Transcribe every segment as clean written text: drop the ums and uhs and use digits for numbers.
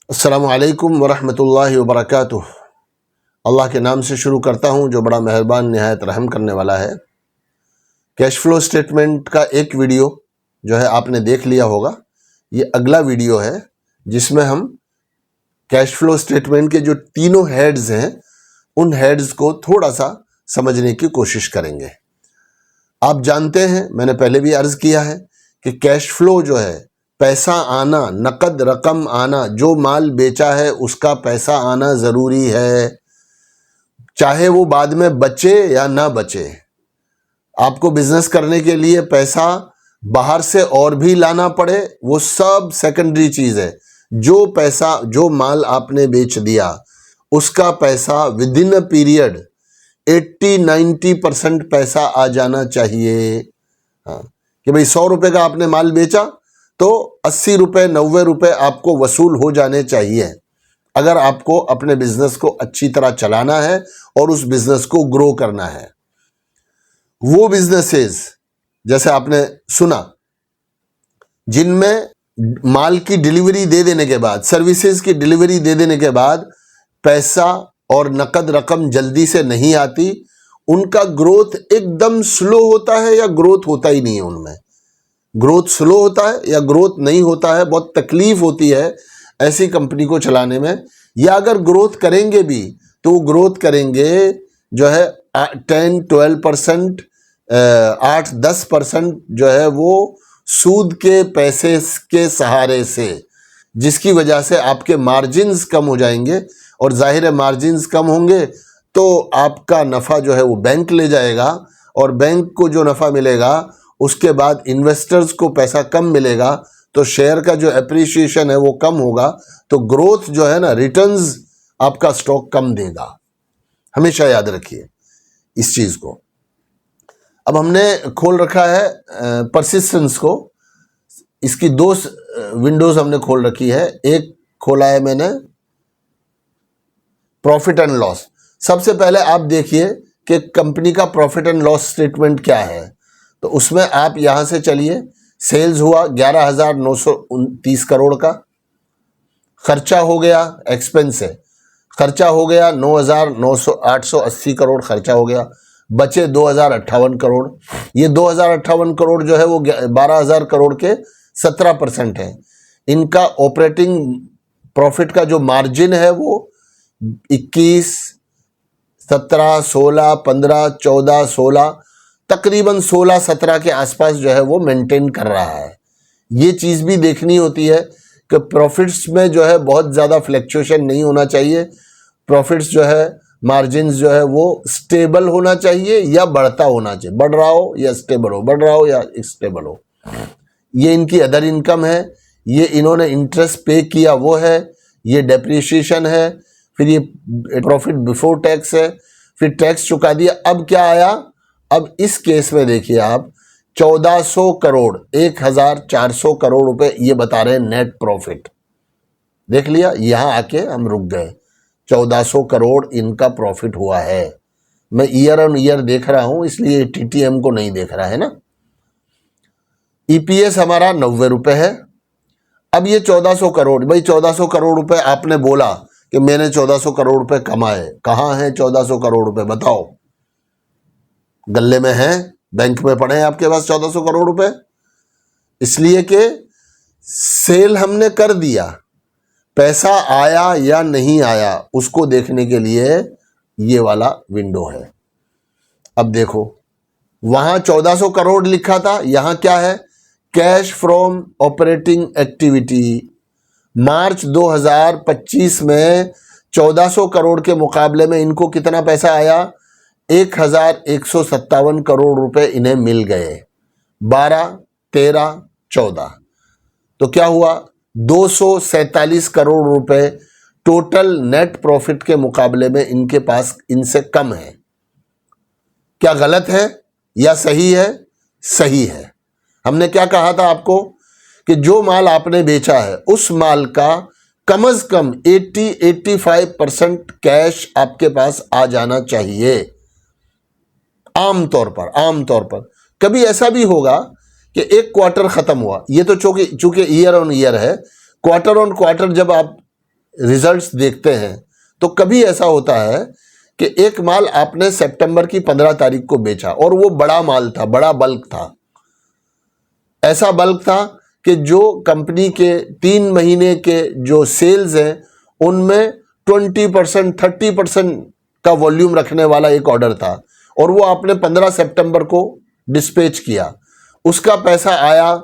अस्सलामु अलैकुम वरहमतुल्लाहि वबरकातुह। अल्लाह के नाम से शुरू करता हूँ जो बड़ा मेहरबान निहायत रहम करने वाला है। कैश फ्लो स्टेटमेंट का एक वीडियो जो है आपने देख लिया होगा। ये अगला वीडियो है जिसमें हम कैश फ्लो स्टेटमेंट के जो तीनों हेड्स हैं उन हेड्स को थोड़ा सा समझने की कोशिश करेंगे। आप जानते हैं, मैंने पहले भी अर्ज किया है कि कैश फ्लो जो है पैसा आना, नकद रकम आना, जो माल बेचा है उसका पैसा आना ज़रूरी है, चाहे वो बाद में बचे या ना बचे। आपको बिजनेस करने के लिए पैसा बाहर से और भी लाना पड़े वो सब सेकेंडरी चीज़ है। जो पैसा, जो माल आपने बेच दिया उसका पैसा विद इन अ पीरियड 80-90% पैसा आ जाना चाहिए। हाँ, कि भाई 100 रुपये का आपने माल बेचा तो 80 रुपये 90 रुपये आपको वसूल हो जाने चाहिए, अगर आपको अपने बिजनेस को अच्छी तरह चलाना है और उस बिजनेस को ग्रो करना है। वो बिजनेसेस जैसे आपने सुना जिनमें माल की डिलीवरी दे देने के बाद, सर्विसेज की डिलीवरी दे देने के बाद पैसा और नकद रकम जल्दी से नहीं आती, उनका ग्रोथ एकदम स्लो होता है या ग्रोथ होता ही नहीं है। उनमें ग्रोथ स्लो होता है या ग्रोथ नहीं होता है। बहुत तकलीफ होती है ऐसी कंपनी को चलाने में। या अगर ग्रोथ करेंगे भी तो वो ग्रोथ करेंगे जो है 10-12%, 8-10% जो है वो सूद के पैसे के सहारे से, जिसकी वजह से आपके मार्जिन्स कम हो जाएंगे। और जाहिर है मार्जिन्स कम होंगे तो आपका नफ़ा जो है वो बैंक ले जाएगा, और बैंक को जो नफ़ा मिलेगा उसके बाद इन्वेस्टर्स को पैसा कम मिलेगा, तो शेयर का जो एप्रिसिएशन है वो कम होगा, तो ग्रोथ जो है ना, रिटर्न्स आपका स्टॉक कम देगा। हमेशा याद रखिए इस चीज़ को। अब हमने खोल रखा है परसिस्टेंस को। इसकी दो विंडोज हमने खोल रखी है। एक खोला है मैंने प्रॉफिट एंड लॉस। सबसे पहले आप देखिए कि कंपनी का प्रॉफिट एंड लॉस स्टेटमेंट क्या है। तो उसमें आप यहां से चलिए। सेल्स हुआ 11,929 करोड़ का। खर्चा हो गया, एक्सपेंस है, खर्चा हो गया 9,880 करोड़ खर्चा हो गया। बचे 2,058 करोड़। ये 2,058 करोड़ जो है वो 12,000 करोड़ के 17% है। इनका ऑपरेटिंग प्रॉफिट का जो मार्जिन है वो 21, 17, 16, 15, 14, 16, तकरीबन 16-17 के आसपास जो है वो मेंटेन कर रहा है। ये चीज़ भी देखनी होती है कि प्रॉफिट्स में जो है बहुत ज़्यादा फ्लैक्चुएशन नहीं होना चाहिए। प्रॉफिट्स जो है, मार्जिन्स जो है वो स्टेबल होना चाहिए या बढ़ता होना चाहिए। बढ़ रहा हो या स्टेबल हो, बढ़ रहा हो या स्टेबल हो। ये इनकी अदर इनकम है, ये इन्होंने इंटरेस्ट पे किया वो है, ये डेप्रिसिएशन है, फिर ये प्रॉफिट बिफोर टैक्स है, फिर टैक्स चुका दिया। अब क्या आया? अब इस केस में देखिए आप 1400 करोड़, 1,400 करोड़ रुपए ये बता रहे हैं नेट प्रॉफिट। देख लिया, यहां आके हम रुक गए। 1400 करोड़ इनका प्रॉफिट हुआ है। मैं ईयर ऑन ईयर देख रहा हूं, इसलिए टीटीएम को नहीं देख रहा है ना। ईपीएस हमारा 90 रुपए है। अब ये 1400 करोड़, भाई 1400 करोड़ रुपए आपने बोला कि मैंने 1400 करोड़ रुपए कमाए। कहाँ हैं 1400 करोड़ रुपए? बताओ। गल्ले में हैं, बैंक में पड़े हैं आपके पास 1400 करोड़ रुपए? इसलिए कि सेल हमने कर दिया, पैसा आया या नहीं आया उसको देखने के लिए ये वाला विंडो है। अब देखो, वहां 1400 करोड़ लिखा था, यहां क्या है? Cash from operating activity. March 2025 में 1400 करोड़ के मुकाबले में इनको कितना पैसा आया? 1,157 करोड़ रुपए इन्हें मिल गए। 12, 13, 14, तो क्या हुआ? 247 करोड़ रुपए टोटल नेट प्रॉफिट के मुकाबले में इनके पास इनसे कम है। क्या गलत है या सही है? सही है। हमने क्या कहा था आपको कि जो माल आपने बेचा है उस माल का कम से कम 80-85% कैश आपके पास आ जाना चाहिए। आमतौर पर कभी ऐसा भी होगा कि एक क्वार्टर खत्म हुआ, ये तो चूंकि ईयर ऑन ईयर है, क्वार्टर ऑन क्वार्टर जब आप रिजल्ट्स देखते हैं तो कभी ऐसा होता है कि एक माल आपने सितंबर की 15 तारीख को बेचा और वो बड़ा माल था, बड़ा बल्क था, ऐसा बल्क था कि जो कंपनी के 3 महीने के जो सेल्स हैं उनमें 20% 30% का वॉल्यूम रखने वाला एक ऑर्डर था और वो आपने 15 सितंबर को डिस्पैच किया। उसका पैसा आया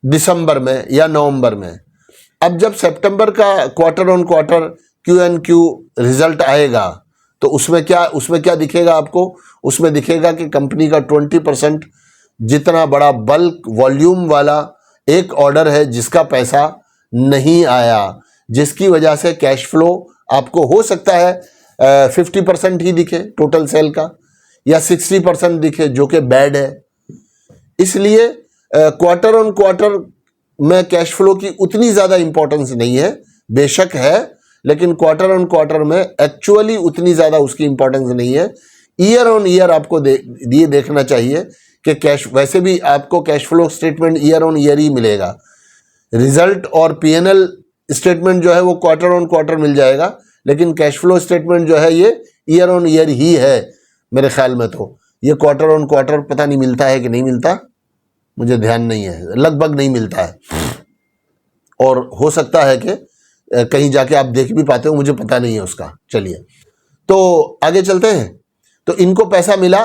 दिसंबर में या नवंबर में। अब जब सितंबर का quarter on quarter Q&Q result आएगा तो उसमें क्या दिखेगा आपको? उसमें दिखेगा कि कंपनी का 20% जितना बड़ा बल्क वॉल्यूम वाला एक ऑर्डर है जिसका पैसा नहीं आया, जिसकी वजह से कैश फ्लो आपको हो सकता है 50% ही दिखे टोटल सेल का या 60% दिखे, जो कि बैड है। इसलिए क्वार्टर ऑन क्वार्टर में कैश फ्लो की उतनी ज़्यादा इंपॉर्टेंस नहीं है, बेशक है, लेकिन क्वार्टर ऑन क्वार्टर में एक्चुअली उतनी ज़्यादा उसकी इंपॉर्टेंस नहीं है। ईयर ऑन ईयर आपको ये देखना चाहिए कि कैश, वैसे भी आपको cash flow statement year on year ही मिलेगा। रिजल्ट और पीएनएल स्टेटमेंट जो है वो क्वार्टर ऑन क्वार्टर मिल जाएगा, लेकिन कैश फ्लो स्टेटमेंट जो है ये ईयर ऑन ईयर ही है मेरे ख्याल में। तो ये क्वार्टर ऑन क्वार्टर पता नहीं मिलता है कि नहीं मिलता, मुझे ध्यान नहीं है, लगभग नहीं मिलता है, और हो सकता है कि कहीं जाके आप देख भी पाते हो, मुझे पता नहीं है उसका। चलिए तो आगे चलते हैं। तो इनको पैसा मिला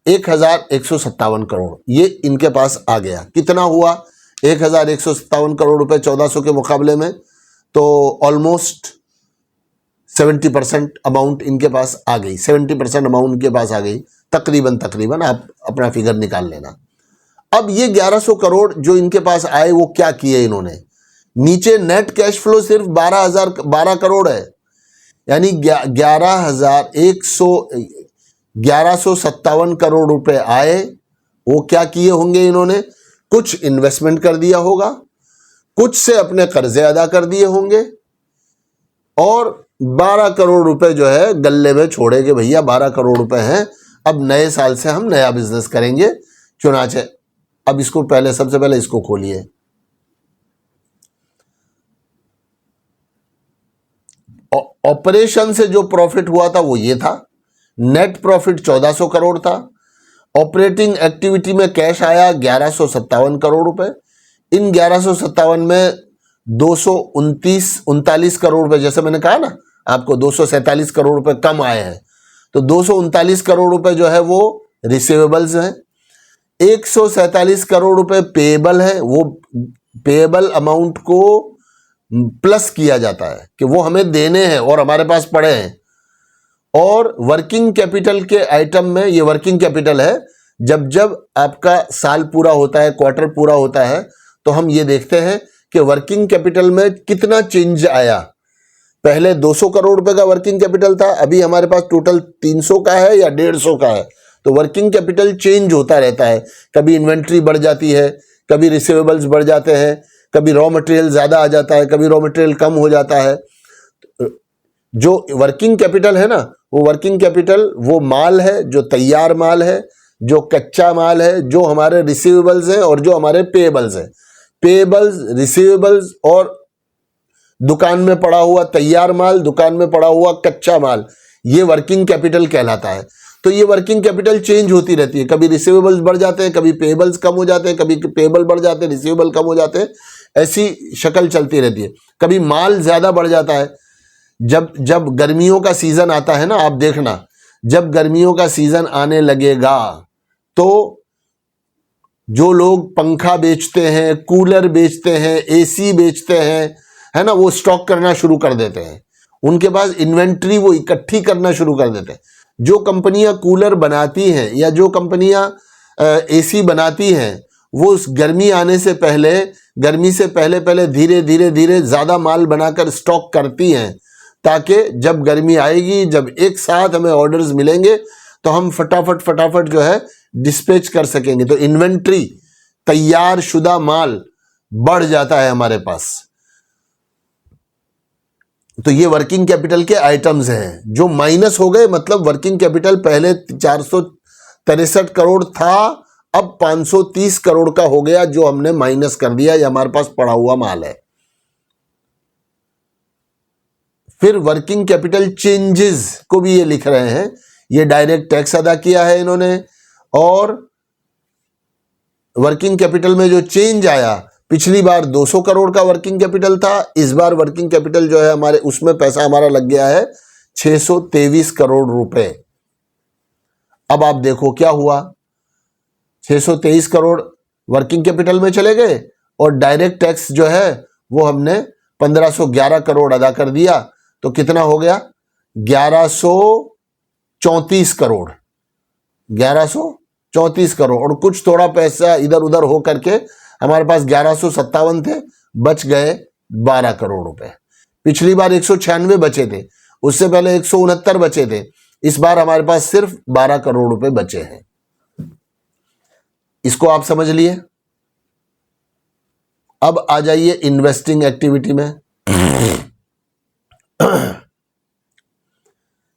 1157 करोड़, ये इनके पास आ गया। कितना हुआ 1157 करोड़ रुपए 1400 के मुकाबले में? तो ऑलमोस्ट 70% अमाउंट इनके पास आ गई, 70% अमाउंट इनके पास आ गई, तकरीबन आप अपना फिगर निकाल लेना। अब ये 1100 करोड़ जो इनके पास आए वो क्या किए इन्होंने? नीचे नेट कैश फ्लो सिर्फ 12 करोड़ है, यानी 1157 करोड़ रुपए आए। वो क्या किए होंगे इन्होंने? कुछ इन्वेस्टमेंट कर दिया होगा, कुछ से अपने कर्जे अदा कर दिए होंगे, और 12 करोड़ रुपए जो है गल्ले में छोड़े कि भैया 12 करोड़ रुपए हैं, अब नए साल से हम नया बिजनेस करेंगे, चुनाचे। अब इसको सबसे पहले इसको खोलिए। ऑपरेशन से जो प्रॉफिट हुआ था वो ये था, नेट प्रॉफिट 1400 करोड़ था। ऑपरेटिंग एक्टिविटी में कैश आया 1157 करोड़ रुपए। इन 1157 में 239 करोड़ रुपए, जैसे मैंने कहा ना आपको 247 करोड़ रुपए कम आए हैं, तो 239 करोड़ रुपए जो है वो रिसीवेबल्स हैं। 147 करोड़ रुपए पेएबल है, वो पेएबल अमाउंट को प्लस किया जाता है कि वो हमें देने हैं और हमारे पास पड़े हैं। और वर्किंग कैपिटल के आइटम में, ये वर्किंग कैपिटल है, जब आपका साल पूरा होता है, क्वार्टर पूरा होता है, तो हम ये देखते हैं कि वर्किंग कैपिटल में कितना चेंज आया। पहले 200 करोड़ रुपए का वर्किंग कैपिटल था, अभी हमारे पास टोटल 300 का है या 150 का है। तो वर्किंग कैपिटल चेंज होता रहता है, कभी इन्वेंट्री बढ़ जाती है, कभी रिसीवेबल्स बढ़ जाते हैं, कभी रॉ मटेरियल ज़्यादा आ जाता है, कभी रॉ मटेरियल कम हो जाता है। जो वर्किंग कैपिटल है ना, वो वर्किंग कैपिटल वो माल है जो तैयार माल है, जो कच्चा माल है, जो हमारे रिसीवेबल्स हैं और जो हमारे पेएबल्स हैं। पेएबल्स, रिसीवेबल्स और दुकान में पड़ा हुआ तैयार माल, दुकान में पड़ा हुआ कच्चा माल, ये वर्किंग कैपिटल कहलाता है। तो ये वर्किंग कैपिटल चेंज होती रहती है, कभी रिसीवेबल्स बढ़ जाते हैं, कभी पेएबल्स कम हो जाते हैं, कभी पेएबल बढ़ जाते हैं, रिसीवेबल कम हो जाते हैं, ऐसी शक्ल चलती रहती है। कभी माल ज़्यादा बढ़ जाता है। जब गर्मियों का सीज़न आता है ना, आप देखना, जब गर्मियों का सीज़न आने लगेगा तो जो लोग पंखा बेचते हैं, कूलर बेचते हैं, एसी बेचते हैं, है ना, वो स्टॉक करना शुरू कर देते हैं। उनके पास इन्वेंट्री वो इकट्ठी करना शुरू कर देते हैं। जो कंपनियां कूलर बनाती हैं या जो कंपनियां एसी बनाती हैं, वो उस गर्मी आने से पहले, गर्मी से पहले धीरे धीरे ज़्यादा माल बनाकर स्टॉक करती हैं, ताकि जब गर्मी आएगी, जब एक साथ हमें ऑर्डर्स मिलेंगे, तो हम फटाफट जो है डिस्पैच कर सकेंगे। तो इन्वेंट्री, तैयार शुदा माल बढ़ जाता है हमारे पास। तो ये वर्किंग कैपिटल के आइटम्स हैं जो माइनस हो गए। मतलब वर्किंग कैपिटल पहले 463 करोड़ था, अब 530 करोड़ का हो गया, जो हमने माइनस कर दिया, ये हमारे पास पड़ा हुआ माल है। फिर वर्किंग कैपिटल चेंजेस को भी ये लिख रहे हैं, ये डायरेक्ट टैक्स अदा किया है इन्होंने, और वर्किंग कैपिटल में जो चेंज आया, पिछली बार 200 करोड़ का वर्किंग कैपिटल था, इस बार वर्किंग कैपिटल जो है हमारे उसमें पैसा हमारा लग गया है 623 करोड़ रुपए। अब आप देखो क्या हुआ, 623 करोड़ वर्किंग कैपिटल में चले गए और डायरेक्ट टैक्स जो है वो हमने 1511 करोड़ अदा कर दिया, तो कितना हो गया 1134 करोड़, 1134 करोड़, और कुछ थोड़ा पैसा इधर उधर हो करके हमारे पास 1157 थे, बच गए 12 करोड़ रुपए। पिछली बार 196 बचे थे, उससे पहले 169 बचे थे, इस बार हमारे पास सिर्फ 12 करोड़ रुपए बचे हैं। इसको आप समझ लिए। अब आ जाइए इन्वेस्टिंग एक्टिविटी में।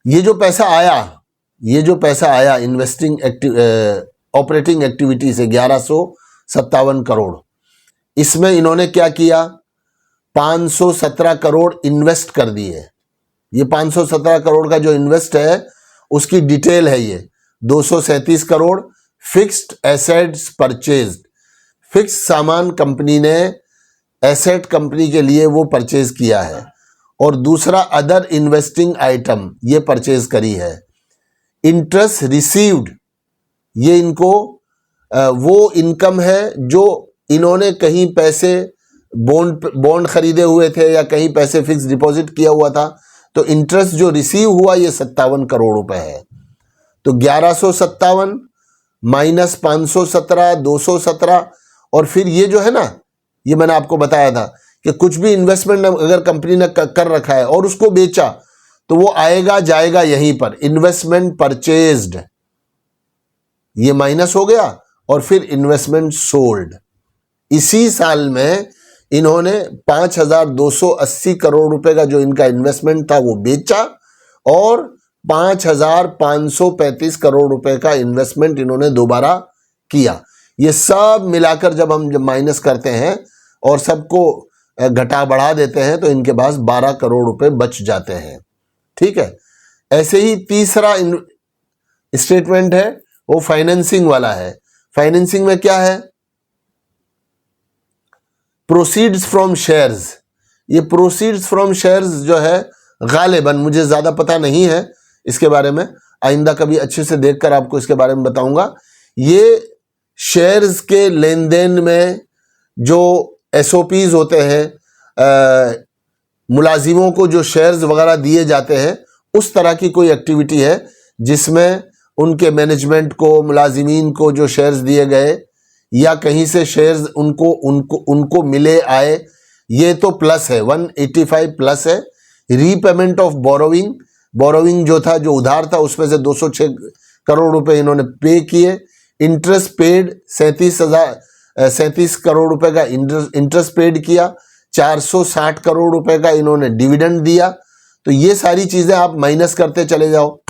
ये जो पैसा आया इन्वेस्टिंग ऑपरेटिंग एक्टिविटी से 1157 करोड़, इसमें इन्होंने क्या किया, 517 करोड़ इन्वेस्ट कर दिए। ये 517 करोड़ का जो इन्वेस्ट है उसकी डिटेल है ये। 237 crore fixed assets purchase, fix सामान कंपनी ने एसेट कंपनी के लिए वो परचेज किया है, और दूसरा अदर इन्वेस्टिंग आइटम ये परचेज करी है। इंटरेस्ट रिसीव्ड, ये इनको वो इनकम है जो इन्होंने कहीं पैसे बॉन्ड खरीदे हुए थे या कहीं पैसे फिक्स डिपॉजिट किया हुआ था, तो इंटरेस्ट जो रिसीव हुआ ये 57 करोड़ रुपए है। तो 1157 माइनस 517, 217, और फिर ये जो है ना, ये मैंने आपको बताया था कि कुछ भी इन्वेस्टमेंट अगर कंपनी ने कर रखा है और उसको बेचा तो वो आएगा जाएगा यहीं पर, इन्वेस्टमेंट परचेज्ड, ये माइनस हो गया, और फिर इन्वेस्टमेंट सोल्ड। इसी साल में इन्होंने 5280 करोड़ रुपए का जो इनका इन्वेस्टमेंट था वो बेचा, और 5535 करोड़ रुपए का इन्वेस्टमेंट इन्होंने दोबारा किया। ये सब मिलाकर जब माइनस करते हैं और सबको घटा बढ़ा देते हैं तो इनके पास 12 करोड़ रुपए बच जाते हैं। ठीक है। ऐसे ही तीसरा स्टेटमेंट है वो फाइनेंसिंग वाला है। फाइनेंसिंग में क्या है, प्रोसीड्स फ्रॉम शेयर्स। ये प्रोसीड्स फ्रॉम शेयर्स जो है गालिबन, मुझे ज्यादा पता नहीं है इसके बारे में, आइंदा कभी अच्छे से देखकर आपको इसके बारे में बताऊंगा। ये शेयर्स के लेन देन में जो एसओपीज होते हैं, मुलाजिमों को जो शेयर्स वगैरह दिए जाते हैं, उस तरह की कोई एक्टिविटी है जिसमें उनके मैनेजमेंट को, मुलाजिमीन को जो शेयर्स दिए गए या कहीं से शेयर्स उनको मिले आए, ये तो प्लस है, 185 प्लस है। रीपेमेंट ऑफ बोरोविंग जो था, जो उधार था, उसमें से 206 करोड़ रुपए इन्होंने पे किए। इंटरेस्ट पेड 37 करोड़ रुपए का इंटरेस्ट पेड किया। 460 करोड़ रुपए का इन्होंने डिविडेंड दिया। तो ये सारी चीजें आप माइनस करते चले जाओ,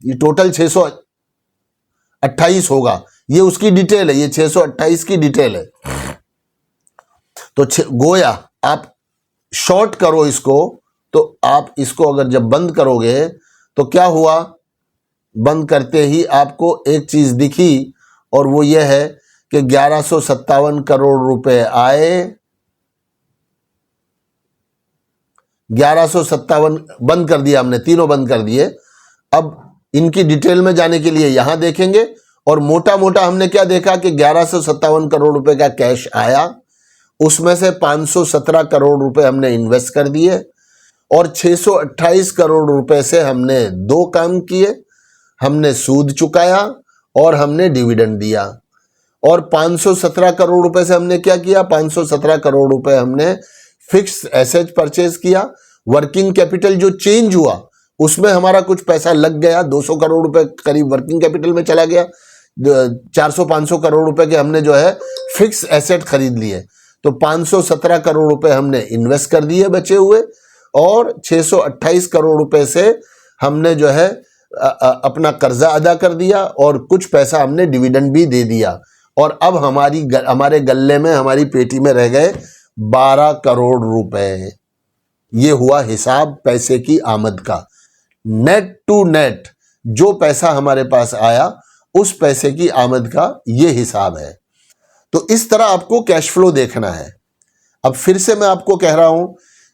ये टोटल 628 होगा। ये उसकी डिटेल है, ये 628 की डिटेल है। तो गोया आप शॉर्ट करो इसको, तो आप इसको अगर जब बंद करोगे तो क्या हुआ, बंद करते ही आपको एक चीज दिखी, और वो ये है कि 1157 करोड़ रुपए आए, 1157 बंद कर दिया हमने, तीनों बंद कर दिए। अब इनकी डिटेल में जाने के लिए यहां देखेंगे, और मोटा मोटा हमने क्या देखा कि 1157 करोड़ रुपए का कैश आया, उसमें से 517 करोड़ रुपए हमने इन्वेस्ट कर दिए, और 628 करोड़ रुपए से हमने दो काम किए, हमने सूद चुकाया और हमने डिविडेंड दिया। और 517 करोड़ रुपए से हमने क्या किया, 517 करोड़ रुपए हमने फिक्स्ड एसेट परचेज किया। वर्किंग कैपिटल जो चेंज हुआ उसमें हमारा कुछ पैसा लग गया, 200 करोड़ रुपए करीब वर्किंग कैपिटल में चला गया। 400-500 करोड़ रुपए के हमने जो है फिक्स एसेट खरीद लिए, तो 517 करोड़ रुपए हमने इन्वेस्ट कर दिए बचे हुए, और 628 करोड़ रुपए से हमने जो है अपना कर्जा अदा कर दिया, और कुछ पैसा हमने डिविडेंड भी दे दिया। और अब हमारे गल्ले में, हमारी पेटी में रह गए 12 करोड़ रुपए। ये हुआ हिसाब पैसे की आमद का। नेट टू नेट जो पैसा हमारे पास आया उस पैसे की आमद का ये हिसाब है। तो इस तरह आपको कैश फ्लो देखना है। अब फिर से मैं आपको कह रहा हूं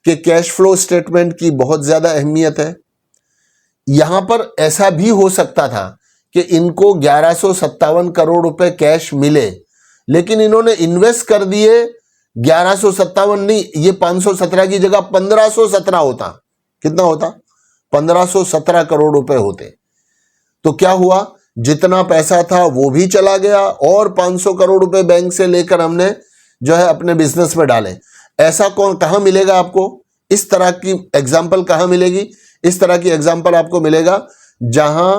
कि कैश फ्लो स्टेटमेंट की बहुत ज्यादा अहमियत है। यहां पर ऐसा भी हो सकता था कि इनको 1157 करोड़ रुपए कैश मिले, लेकिन इन्होंने इन्वेस्ट कर दिए 1157 नहीं, ये 517 की जगह 1517 होता। कितना होता? 1517 करोड़ रुपए होते। तो क्या हुआ, जितना पैसा था वो भी चला गया और 500 करोड़ रुपए बैंक से लेकर हमने जो है अपने बिजनेस में डाले। ऐसा कहां मिलेगा आपको? इस तरह की एग्जाम्पल कहां मिलेगी? इस तरह की एग्जाम्पल आपको मिलेगा जहां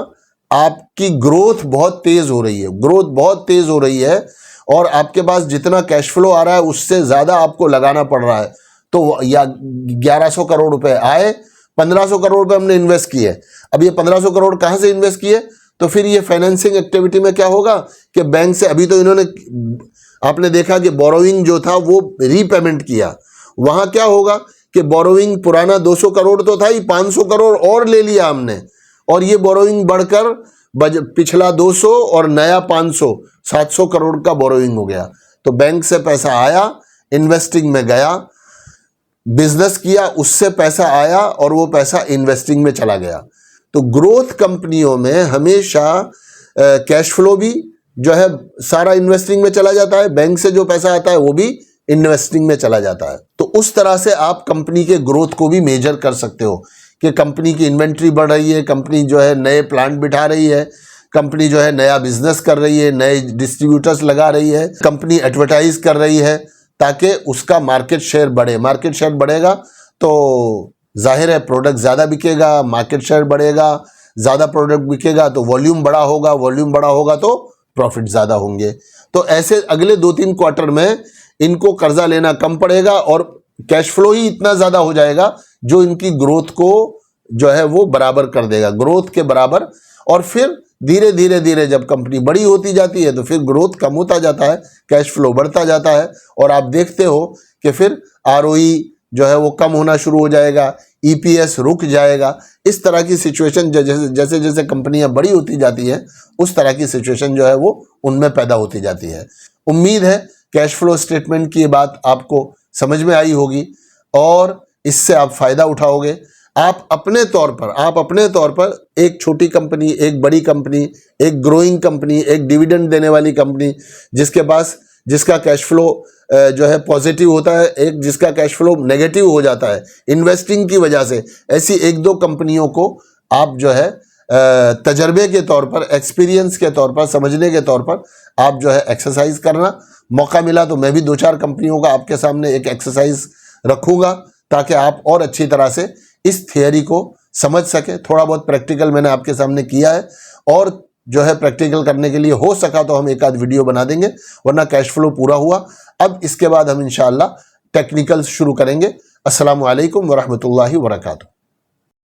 आपकी ग्रोथ बहुत तेज हो रही है, ग्रोथ बहुत तेज हो रही है और आपके पास जितना कैश फ्लो आ रहा है उससे ज्यादा आपको लगाना पड़ रहा है। तो या 1100 करोड़ रुपए आए, 1500 करोड़ रुपए हमने इन्वेस्ट किए। अब ये 1500 करोड़ कहां से इन्वेस्ट किए? तो फिर ये फाइनेंसिंग एक्टिविटी में क्या होगा कि बैंक से अभी तो इन्होंने, आपने देखा कि बोरोइंग जो था वो रीपेमेंट किया। वहां क्या होगा कि बोरोइंग पुराना 200 करोड़ तो था ही, 500 करोड़ और ले लिया हमने और ये बोरोइंग बढ़कर पिछला 200 और नया 500, 700 करोड़ का बोरोइंग हो गया। तो बैंक से पैसा आया, इन्वेस्टिंग में गया, बिजनेस किया, उससे पैसा आया और वो पैसा इन्वेस्टिंग में चला गया। तो ग्रोथ कंपनियों में हमेशा कैश फ्लो भी जो है सारा इन्वेस्टिंग में चला जाता है, बैंक से जो पैसा आता है वो भी इन्वेस्टिंग में चला जाता है। तो उस तरह से आप कंपनी के ग्रोथ को भी मेजर कर सकते हो कि कंपनी की इन्वेंट्री बढ़ रही है, कंपनी जो है नए प्लांट बिठा रही है, कंपनी जो है नया बिजनेस कर रही है, नए डिस्ट्रीब्यूटर्स लगा रही है, कंपनी एडवर्टाइज कर रही है ताकि उसका मार्केट शेयर बढ़े। मार्केट शेयर बढ़ेगा तो जाहिर है प्रोडक्ट ज़्यादा बिकेगा, मार्केट शेयर बढ़ेगा, ज़्यादा प्रोडक्ट बिकेगा तो वॉल्यूम बड़ा होगा, वॉल्यूम बड़ा होगा तो प्रॉफिट ज़्यादा होंगे। तो ऐसे अगले 2-3 क्वार्टर में इनको कर्जा लेना कम पड़ेगा और कैश फ्लो ही इतना ज़्यादा हो जाएगा जो इनकी ग्रोथ को जो है वो बराबर कर देगा, ग्रोथ के बराबर। और फिर धीरे धीरे धीरे जब कंपनी बड़ी होती जाती है तो फिर ग्रोथ कम होता जाता है, कैश फ्लो बढ़ता जाता है और आप देखते हो कि फिर आरओई जो है वो कम होना शुरू हो जाएगा, ईपीएस रुक जाएगा। इस तरह की सिचुएशन जैसे जैसे कंपनियां बड़ी होती जाती है उस तरह की सिचुएशन जो है वो उनमें पैदा होती जाती है। उम्मीद है कैश फ्लो स्टेटमेंट की बात आपको समझ में आई होगी और इससे आप फायदा उठाओगे। आप अपने तौर पर एक छोटी कंपनी, एक बड़ी कंपनी, एक ग्रोइंग कंपनी, एक डिविडेंड देने वाली कंपनी जिसका कैश फ्लो जो है पॉजिटिव होता है, एक जिसका कैश फ्लो नेगेटिव हो जाता है इन्वेस्टिंग की वजह से, ऐसी 1-2 कंपनियों को आप जो है तजर्बे के तौर पर, एक्सपीरियंस के तौर पर, समझने के तौर पर आप जो है एक्सरसाइज करना। मौका मिला तो मैं भी 2-4 कंपनियों का आपके सामने एक एक्सरसाइज रखूंगा ताकि आप और अच्छी तरह से इस थियरी को समझ सके। थोड़ा बहुत प्रैक्टिकल मैंने आपके सामने किया है और जो है प्रैक्टिकल करने के लिए हो सका तो हम एक आध वीडियो बना देंगे, वरना कैश फ्लो पूरा हुआ। अब इसके बाद हम इंशाअल्लाह टेक्निकल शुरू करेंगे। अस्सलामु अलैकुम वरहमतुल्लाहि वबरकातुहू।